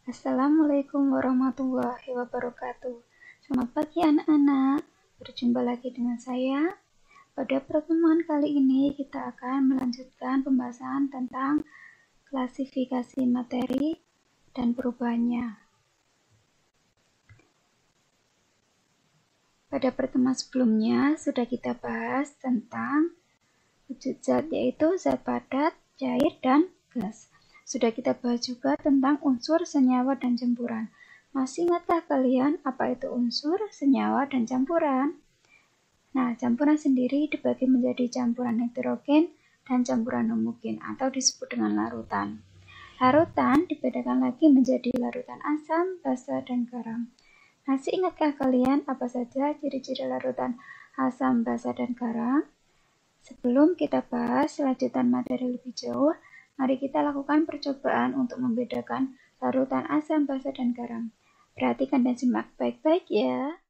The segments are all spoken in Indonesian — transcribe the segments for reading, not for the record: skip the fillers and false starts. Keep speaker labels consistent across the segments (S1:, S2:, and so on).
S1: Assalamualaikum warahmatullahi wabarakatuh. Selamat pagi anak-anak. Berjumpa lagi dengan saya. Pada pertemuan kali ini kita akan melanjutkan pembahasan tentang klasifikasi materi dan perubahannya. Pada pertemuan sebelumnya sudah kita bahas tentang wujud zat, yaitu zat padat, cair, dan gas. Sudah kita bahas juga tentang unsur, senyawa, dan campuran. Masih ingatkah kalian apa itu unsur, senyawa, dan campuran? Nah, campuran sendiri dibagi menjadi campuran heterogen dan campuran homogen atau disebut dengan larutan. Larutan dibedakan lagi menjadi larutan asam, basa, dan garam. Masih ingatkah kalian apa saja ciri-ciri larutan asam, basa, dan garam? Sebelum kita bahas lanjutan materi lebih jauh, mari kita lakukan percobaan untuk membedakan larutan asam, basa, dan garam. Perhatikan dan simak baik-baik ya.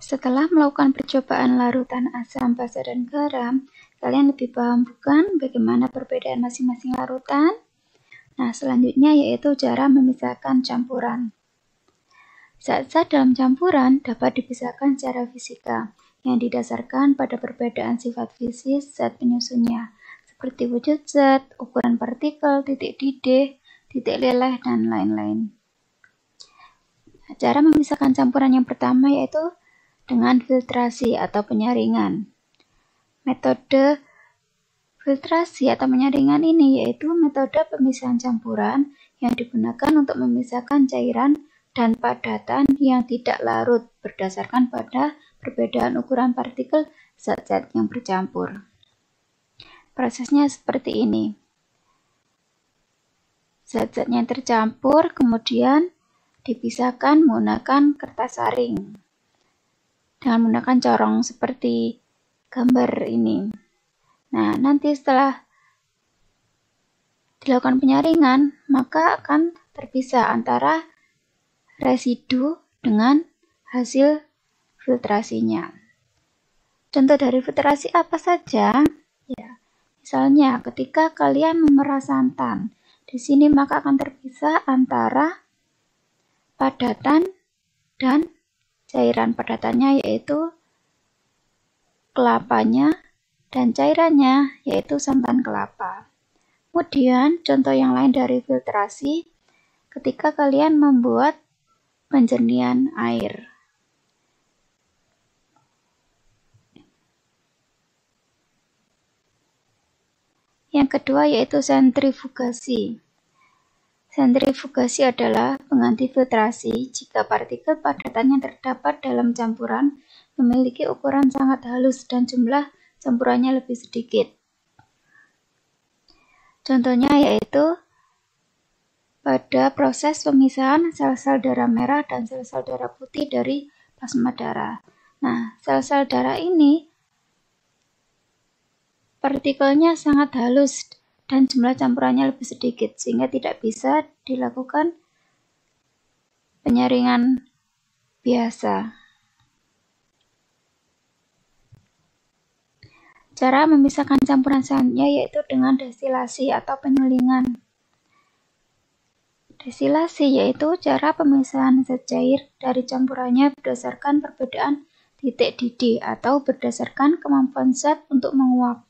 S1: Setelah melakukan percobaan larutan asam, basa, dan garam, kalian lebih paham bukan bagaimana perbedaan masing-masing larutan? Nah, selanjutnya yaitu cara memisahkan campuran. Zat-zat dalam campuran dapat dipisahkan secara fisika yang didasarkan pada perbedaan sifat fisik zat penyusunnya, seperti wujud zat, ukuran partikel, titik didih, titik leleh, dan lain-lain. Cara memisahkan campuran yang pertama yaitu dengan filtrasi atau penyaringan. Metode Filtrasi atau penyaringan ini yaitu metode pemisahan campuran yang digunakan untuk memisahkan cairan dan padatan yang tidak larut berdasarkan pada perbedaan ukuran partikel zat-zat yang bercampur. Prosesnya seperti ini. Zat-zat yang tercampur kemudian dipisahkan menggunakan kertas saring dengan menggunakan corong seperti gambar ini. Nah, nanti setelah dilakukan penyaringan, maka akan terpisah antara residu dengan hasil filtrasinya. Contoh dari filtrasi apa saja? Ya, misalnya ketika kalian memerah santan, di sini maka akan terpisah antara padatan dan cairan padatannya yaitu kelapanya dan cairannya yaitu santan kelapa. Kemudian contoh yang lain dari filtrasi ketika kalian membuat penjernihan air. Yang kedua yaitu sentrifugasi. Sentrifugasi adalah pengganti filtrasi jika partikel padatan yang terdapat dalam campuran memiliki ukuran sangat halus dan jumlah campurannya lebih sedikit. Contohnya yaitu pada proses pemisahan sel-sel darah merah dan sel-sel darah putih dari plasma darah. Nah, sel-sel darah ini partikelnya sangat halus dan jumlah campurannya lebih sedikit sehingga tidak bisa dilakukan penyaringan biasa. Cara memisahkan campuran selanjutnya yaitu dengan destilasi atau penyulingan. Destilasi yaitu cara pemisahan zat cair dari campurannya berdasarkan perbedaan titik didih atau berdasarkan kemampuan zat untuk menguap,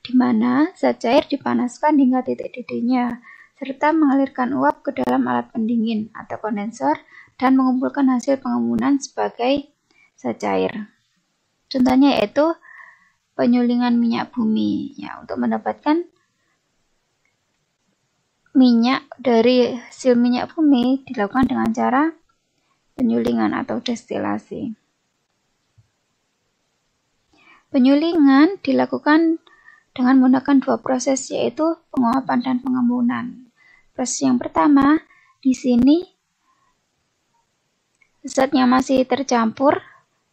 S1: di mana zat cair dipanaskan hingga titik didihnya, serta mengalirkan uap ke dalam alat pendingin atau kondensor dan mengumpulkan hasil pengembunan sebagai zat cair. Contohnya yaitu penyulingan minyak bumi, ya, untuk mendapatkan minyak dari hasil minyak bumi dilakukan dengan cara penyulingan atau destilasi. Penyulingan dilakukan dengan menggunakan dua proses yaitu penguapan dan pengembunan. Proses yang pertama, di sini zat yang masih tercampur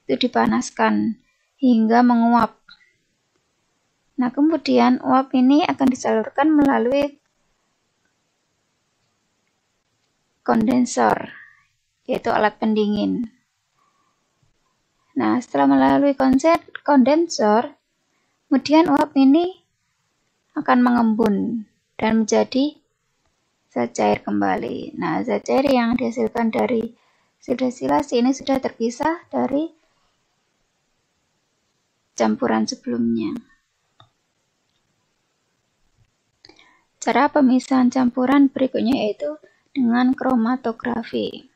S1: itu dipanaskan hingga menguap. Nah, kemudian uap ini akan disalurkan melalui kondensor, yaitu alat pendingin. Nah, setelah melalui kondensor, kemudian uap ini akan mengembun dan menjadi zat cair kembali. Nah, zat cair yang dihasilkan dari destilasi ini sudah terpisah dari campuran sebelumnya. Cara pemisahan campuran berikutnya yaitu dengan kromatografi.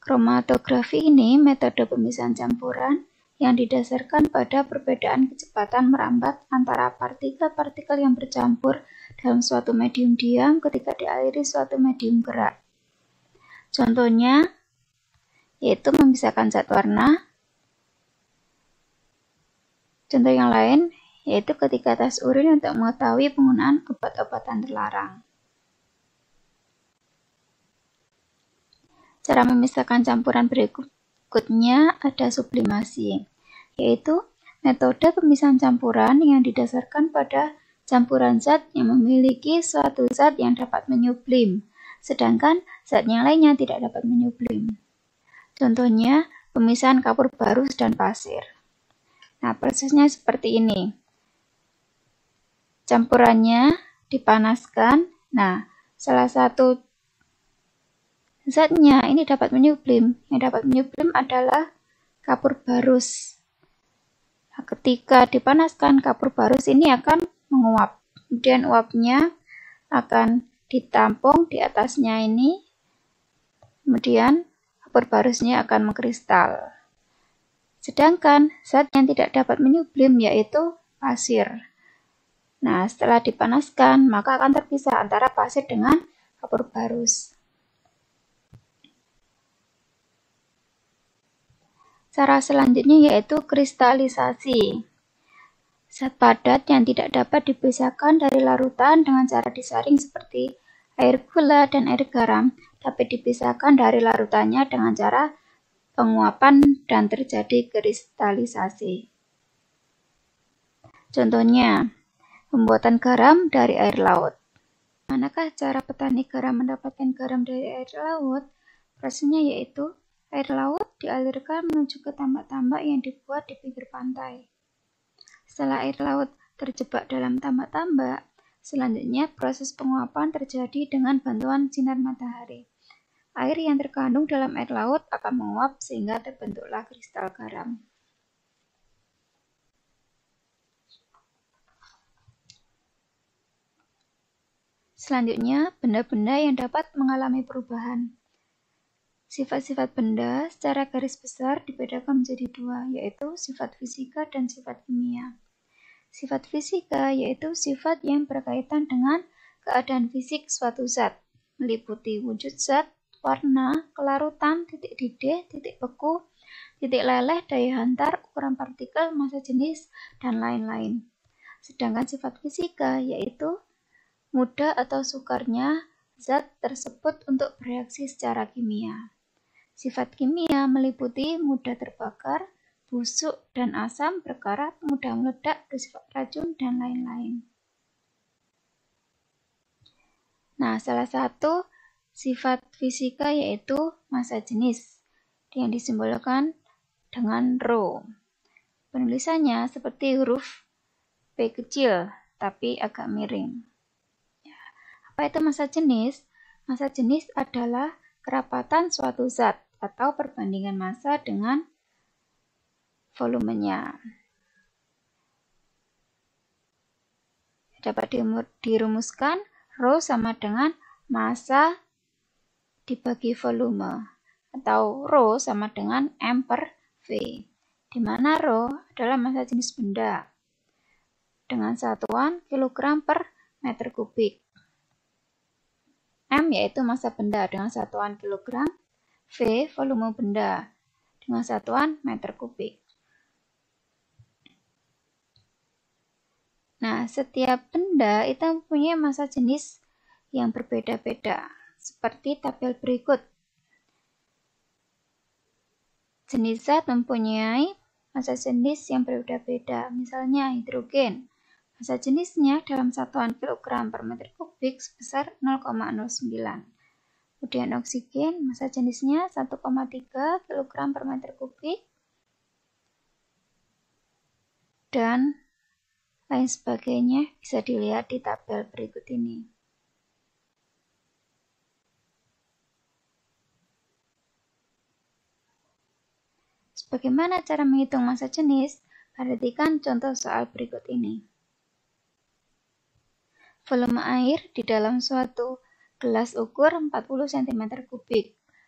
S1: Kromatografi ini metode pemisahan campuran yang didasarkan pada perbedaan kecepatan merambat antara partikel-partikel yang bercampur dalam suatu medium diam ketika dialiri suatu medium gerak. Contohnya yaitu memisahkan zat warna. Contoh yang lain yaitu ketika tes urin untuk mengetahui penggunaan obat-obatan terlarang. Cara memisahkan campuran berikutnya ada sublimasi, yaitu metode pemisahan campuran yang didasarkan pada campuran zat yang memiliki suatu zat yang dapat menyublim, sedangkan zat yang lainnya tidak dapat menyublim. Contohnya, pemisahan kapur barus dan pasir. Nah, prosesnya seperti ini. Campurannya dipanaskan. Nah, salah satu zatnya ini dapat menyublim. Yang dapat menyublim adalah kapur barus. Nah, ketika dipanaskan, kapur barus ini akan menguap. Kemudian uapnya akan ditampung di atasnya ini. Kemudian kapur barusnya akan mengkristal. Sedangkan zat yang tidak dapat menyublim yaitu pasir. Nah, setelah dipanaskan, maka akan terpisah antara pasir dengan kapur barus. Cara selanjutnya yaitu kristalisasi. Zat padat yang tidak dapat dipisahkan dari larutan dengan cara disaring seperti air gula dan air garam dapat dipisahkan dari larutannya dengan cara penguapan dan terjadi kristalisasi. Contohnya, pembuatan garam dari air laut. Manakah cara petani garam mendapatkan garam dari air laut? Prosesnya yaitu air laut dialirkan menuju ke tambak-tambak yang dibuat di pinggir pantai. Setelah air laut terjebak dalam tambak-tambak, selanjutnya proses penguapan terjadi dengan bantuan sinar matahari. Air yang terkandung dalam air laut akan menguap sehingga terbentuklah kristal garam. Selanjutnya, benda-benda yang dapat mengalami perubahan. Sifat-sifat benda secara garis besar dibedakan menjadi dua, yaitu sifat fisika dan sifat kimia. Sifat fisika yaitu sifat yang berkaitan dengan keadaan fisik suatu zat, meliputi wujud zat, warna, kelarutan, titik didih, titik beku, titik leleh, daya hantar, ukuran partikel, massa jenis, dan lain-lain. Sedangkan sifat fisika yaitu mudah atau sukarnya zat tersebut untuk bereaksi secara kimia. Sifat kimia meliputi mudah terbakar, busuk dan asam, berkarat, mudah meledak, bersifat racun, dan lain-lain. Nah, salah satu sifat fisika yaitu massa jenis yang disimbolkan dengan rho. Penulisannya seperti huruf P kecil, tapi agak miring. Apa itu massa jenis? Massa jenis adalah kerapatan suatu zat atau perbandingan massa dengan volumenya. Dapat dirumuskan rho sama dengan massa dibagi volume, atau rho sama dengan M per V, di mana rho adalah massa jenis benda dengan satuan kilogram per meter kubik. M yaitu massa benda dengan satuan kilogram, V volume benda dengan satuan meter kubik. Nah, setiap benda itu mempunyai massa jenis yang berbeda-beda, seperti tabel berikut. Jenis zat mempunyai massa jenis yang berbeda-beda, misalnya hidrogen. Massa jenisnya dalam satuan kilogram per meter kubik sebesar 0,09. Kemudian oksigen, massa jenisnya 1,3 kg per meter kubik. Dan lain sebagainya bisa dilihat di tabel berikut ini. Bagaimana cara menghitung massa jenis? Perhatikan contoh soal berikut ini. Volume air di dalam suatu gelas ukur 40 cm3.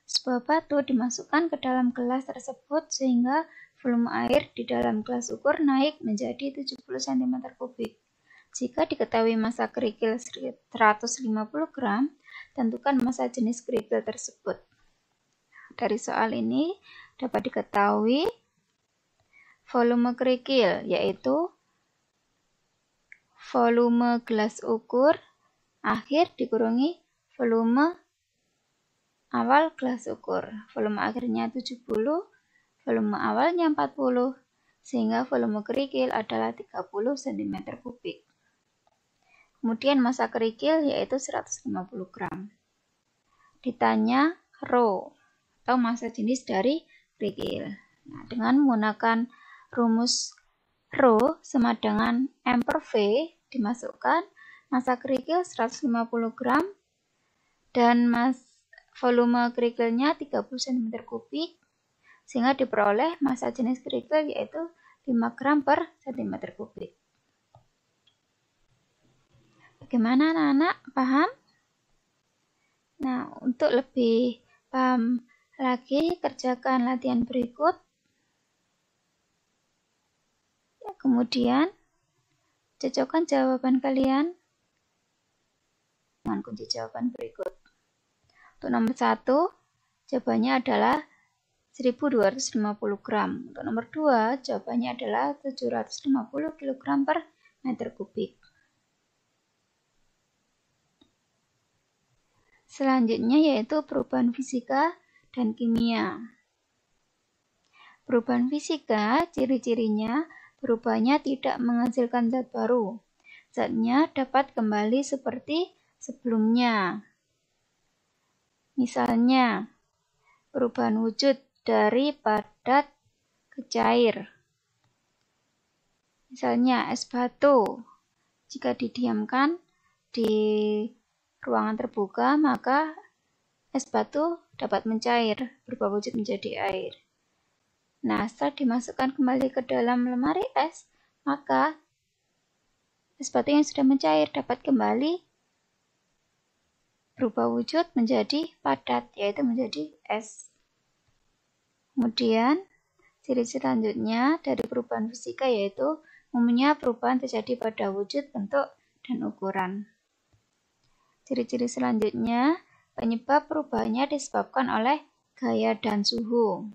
S1: Sebuah batu dimasukkan ke dalam gelas tersebut sehingga volume air di dalam gelas ukur naik menjadi 70 cm3. Jika diketahui massa kerikil 150 gram, tentukan massa jenis kerikil tersebut. Dari soal ini dapat diketahui volume kerikil yaitu volume gelas ukur akhir dikurungi volume awal gelas ukur. Volume akhirnya 70, volume awalnya 40, sehingga volume kerikil adalah 30 cm3. Kemudian massa kerikil yaitu 150 gram. Ditanya rho atau massa jenis dari kerikil. Nah, dengan menggunakan rumus rho sama dengan M per V, dimasukkan massa kerikil 150 gram dan volume kerikilnya 30 cm3, sehingga diperoleh massa jenis kerikil yaitu 5 gram per cm3. Bagaimana anak-anak? Paham? Nah, untuk lebih paham lagi, kerjakan latihan berikut. Ya, kemudian Cocokkan jawaban kalian dengan kunci jawaban berikut. Untuk nomor 1, jawabannya adalah 1250 gram. Untuk nomor 2, jawabannya adalah 750 kg per meter kubik. Selanjutnya yaitu perubahan fisika dan kimia. Perubahan fisika, ciri-cirinya perubahannya tidak menghasilkan zat baru. Zatnya dapat kembali seperti sebelumnya. Misalnya, perubahan wujud dari padat ke cair. Misalnya, es batu. Jika didiamkan di ruangan terbuka, maka es batu dapat mencair, berubah wujud menjadi air. Nah, setelah dimasukkan kembali ke dalam lemari es, maka es batu yang sudah mencair dapat kembali berubah wujud menjadi padat, yaitu menjadi es. Kemudian, ciri selanjutnya dari perubahan fisika yaitu umumnya perubahan terjadi pada wujud, bentuk, dan ukuran. Ciri-ciri selanjutnya, penyebab perubahannya disebabkan oleh gaya dan suhu.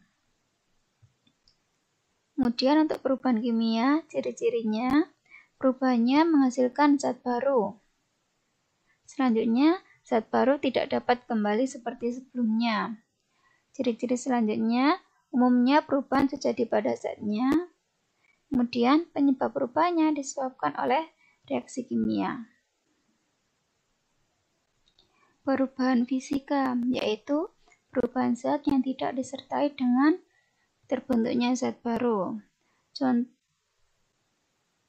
S1: Kemudian untuk perubahan kimia, ciri-cirinya perubahannya menghasilkan zat baru. Selanjutnya, zat baru tidak dapat kembali seperti sebelumnya. Ciri-ciri selanjutnya, umumnya perubahan terjadi pada zatnya. Kemudian, penyebab perubahannya disebabkan oleh reaksi kimia. Perubahan fisika, yaitu perubahan zat yang tidak disertai dengan terbentuknya zat baru.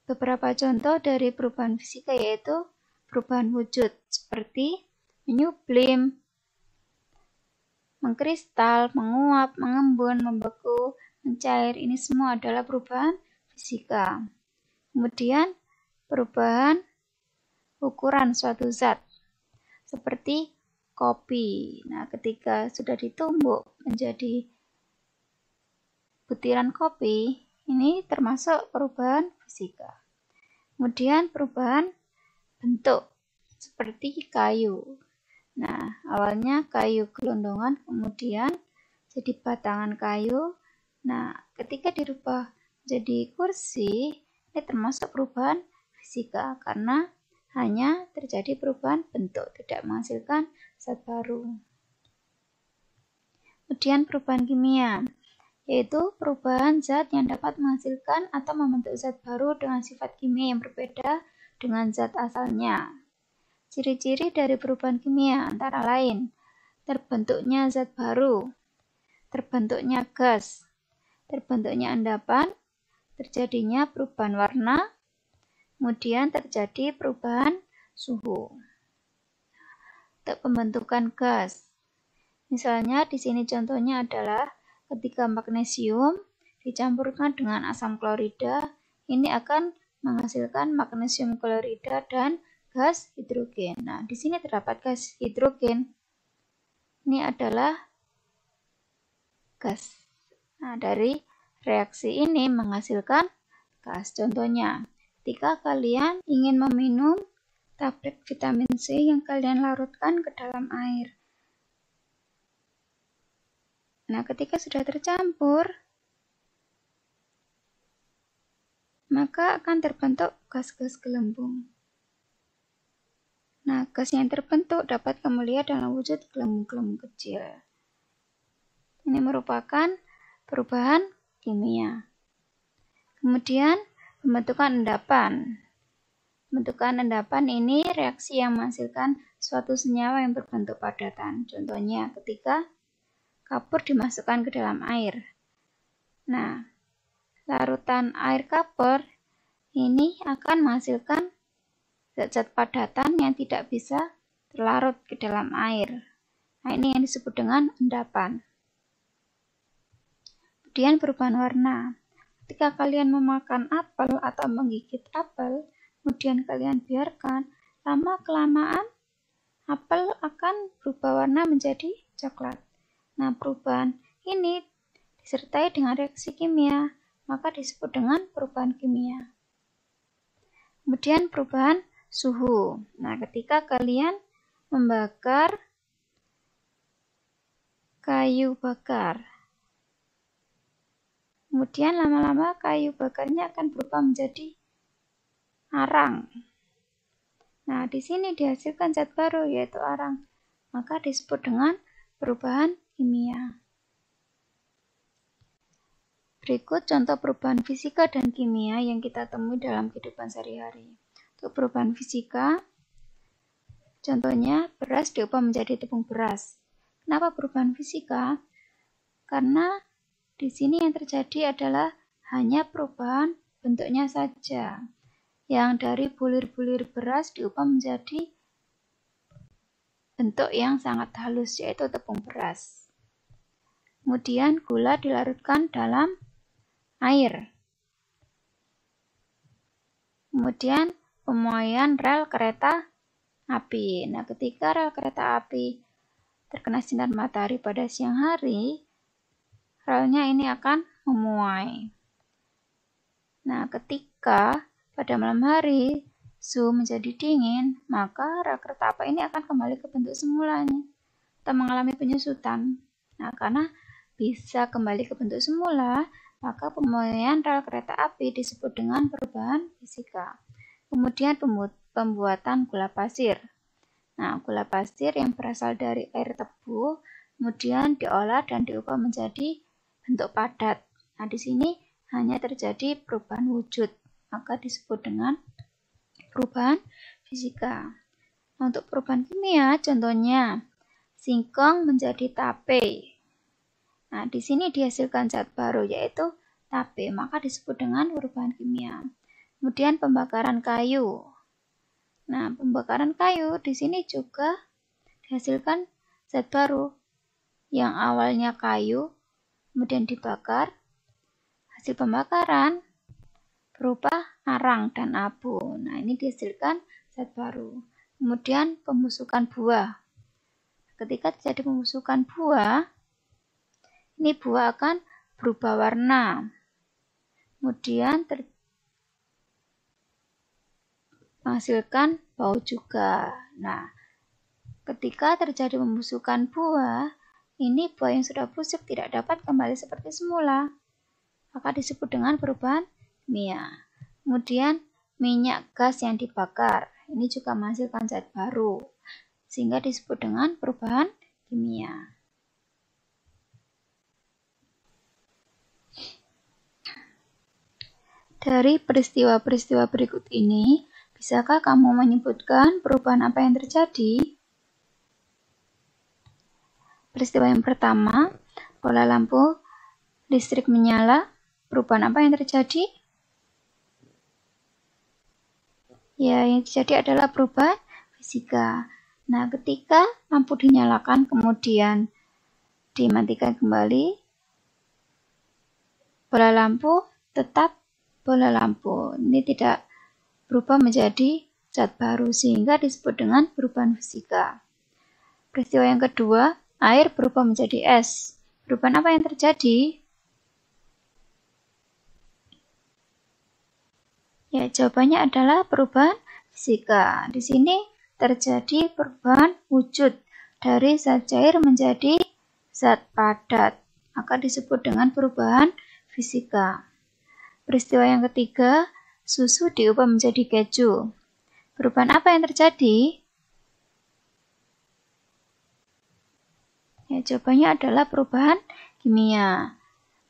S1: Beberapa contoh dari perubahan fisika yaitu perubahan wujud seperti menyublim, mengkristal, menguap, mengembun, membeku, mencair. Ini semua adalah perubahan fisika. Kemudian perubahan ukuran suatu zat seperti kopi. Nah, ketika sudah ditumbuk menjadi butiran kopi, ini termasuk perubahan fisika. Kemudian perubahan bentuk seperti kayu. Nah, awalnya kayu gelondongan, kemudian jadi batangan kayu. Nah, ketika dirubah jadi kursi, ini termasuk perubahan fisika karena hanya terjadi perubahan bentuk, tidak menghasilkan zat baru. Kemudian perubahan kimia, yaitu perubahan zat yang dapat menghasilkan atau membentuk zat baru dengan sifat kimia yang berbeda dengan zat asalnya. Ciri-ciri dari perubahan kimia antara lain terbentuknya zat baru, terbentuknya gas, terbentuknya endapan, terjadinya perubahan warna, kemudian terjadi perubahan suhu. Untuk pembentukan gas, misalnya di sini contohnya adalah ketika magnesium dicampurkan dengan asam klorida, ini akan menghasilkan magnesium klorida dan gas hidrogen. Nah, di sini terdapat gas hidrogen. Ini adalah gas. Nah, dari reaksi ini menghasilkan gas. Contohnya, ketika kalian ingin meminum tablet vitamin C yang kalian larutkan ke dalam air. Nah, ketika sudah tercampur, maka akan terbentuk gas-gas gelembung. Nah, gas yang terbentuk dapat kamu lihat dalam wujud gelembung-gelembung kecil. Ini merupakan perubahan kimia. Kemudian, pembentukan endapan. Pembentukan endapan ini reaksi yang menghasilkan suatu senyawa yang berbentuk padatan. Contohnya, ketika kapur dimasukkan ke dalam air. Nah, larutan air kapur ini akan menghasilkan zat-zat padatan yang tidak bisa terlarut ke dalam air. Nah, ini yang disebut dengan endapan. Kemudian perubahan warna. Ketika kalian memakan apel atau menggigit apel, kemudian kalian biarkan, lama-kelamaan apel akan berubah warna menjadi coklat. Nah, perubahan ini disertai dengan reaksi kimia, maka disebut dengan perubahan kimia. Kemudian perubahan suhu. Nah, ketika kalian membakar kayu bakar, kemudian lama-lama kayu bakarnya akan berubah menjadi arang. Nah, di sini dihasilkan zat baru yaitu arang. Maka disebut dengan perubahan kimia. Berikut contoh perubahan fisika dan kimia yang kita temui dalam kehidupan sehari-hari. Untuk perubahan fisika, contohnya beras diubah menjadi tepung beras. Kenapa perubahan fisika? Karena di sini yang terjadi adalah hanya perubahan bentuknya saja. Yang dari bulir-bulir beras diubah menjadi bentuk yang sangat halus, yaitu tepung beras. Kemudian gula dilarutkan dalam air. Kemudian pemuaian rel kereta api. Nah, ketika rel kereta api terkena sinar matahari pada siang hari, relnya ini akan memuai. Nah, ketika pada malam hari suhu menjadi dingin, maka rel kereta api ini akan kembali ke bentuk semulanya atau mengalami penyusutan. Nah, karena bisa kembali ke bentuk semula, maka pemuaian rel kereta api disebut dengan perubahan fisika. Kemudian pembuatan gula pasir. Nah, gula pasir yang berasal dari air tebu, kemudian diolah dan diubah menjadi bentuk padat. Nah, di sini hanya terjadi perubahan wujud, maka disebut dengan perubahan fisika. Nah, untuk perubahan kimia, contohnya singkong menjadi tape. Nah, di sini dihasilkan zat baru yaitu tape, maka disebut dengan perubahan kimia. Kemudian pembakaran kayu. Nah, pembakaran kayu di sini juga dihasilkan zat baru yang awalnya kayu, kemudian dibakar. Hasil pembakaran berupa arang dan abu. Nah, ini dihasilkan zat baru. Kemudian pembusukan buah. Ketika terjadi pembusukan buah, ini buah akan berubah warna. Kemudian menghasilkan bau juga. Nah, ketika terjadi pembusukan buah, ini buah yang sudah busuk tidak dapat kembali seperti semula. Maka disebut dengan perubahan kimia. Kemudian minyak gas yang dibakar. Ini juga menghasilkan zat baru. Sehingga disebut dengan perubahan kimia. Dari peristiwa-peristiwa berikut ini, bisakah kamu menyebutkan perubahan apa yang terjadi? Peristiwa yang pertama, bola lampu listrik menyala. Perubahan apa yang terjadi? Ya, yang terjadi adalah perubahan fisika. Nah, ketika lampu dinyalakan kemudian dimatikan kembali, bola lampu tetap bola lampu. Ini tidak berubah menjadi zat baru sehingga disebut dengan perubahan fisika. Peristiwa yang kedua, air berubah menjadi es. Perubahan apa yang terjadi? Ya, jawabannya adalah perubahan fisika. Di sini terjadi perubahan wujud dari zat cair menjadi zat padat. Maka disebut dengan perubahan fisika. Peristiwa yang ketiga, susu diubah menjadi keju. Perubahan apa yang terjadi? Ya, jawabannya adalah perubahan kimia.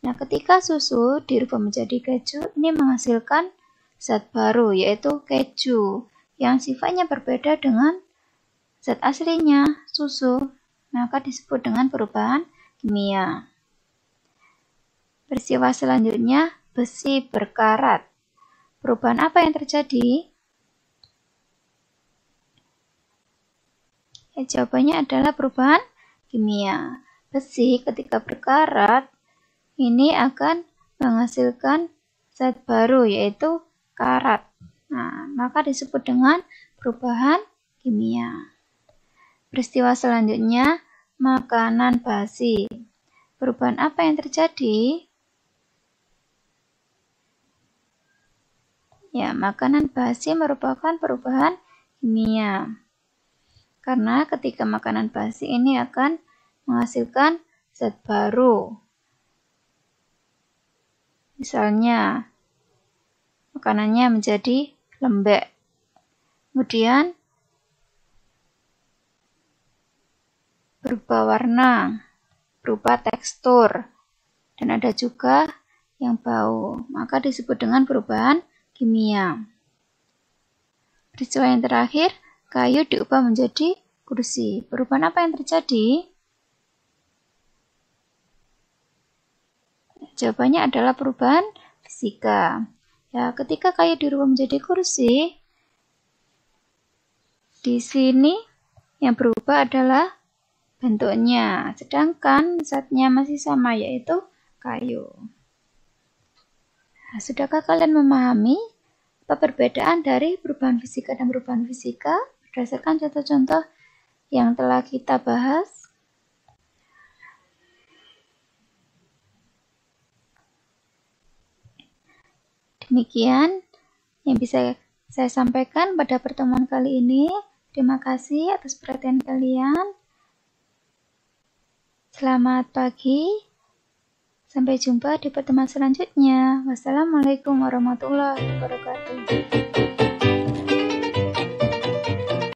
S1: Nah, ketika susu dirubah menjadi keju, ini menghasilkan zat baru, yaitu keju, yang sifatnya berbeda dengan zat aslinya, susu. Maka disebut dengan perubahan kimia. Peristiwa selanjutnya, besi berkarat. Perubahan apa yang terjadi? Ya, jawabannya adalah perubahan kimia. Besi ketika berkarat, ini akan menghasilkan zat baru, yaitu karat. Nah, maka disebut dengan perubahan kimia. Peristiwa selanjutnya, makanan basi. Perubahan apa yang terjadi? Ya, makanan basi merupakan perubahan kimia. Karena ketika makanan basi ini akan menghasilkan zat baru. Misalnya, makanannya menjadi lembek. Kemudian, berubah warna, berubah tekstur, dan ada juga yang bau. Maka disebut dengan perubahan kimia. Peristiwa yang terakhir, kayu diubah menjadi kursi. Perubahan apa yang terjadi? Jawabannya adalah perubahan fisika. Ya, ketika kayu dirubah menjadi kursi, di sini yang berubah adalah bentuknya, sedangkan zatnya masih sama, yaitu kayu. Nah, sudahkah kalian memahami apa perbedaan dari perubahan fisika dan perubahan fisika berdasarkan contoh-contoh yang telah kita bahas? Demikian yang bisa saya sampaikan pada pertemuan kali ini. Terima kasih atas perhatian kalian. Selamat pagi. Sampai jumpa di pertemuan selanjutnya. Wassalamualaikum warahmatullahi wabarakatuh.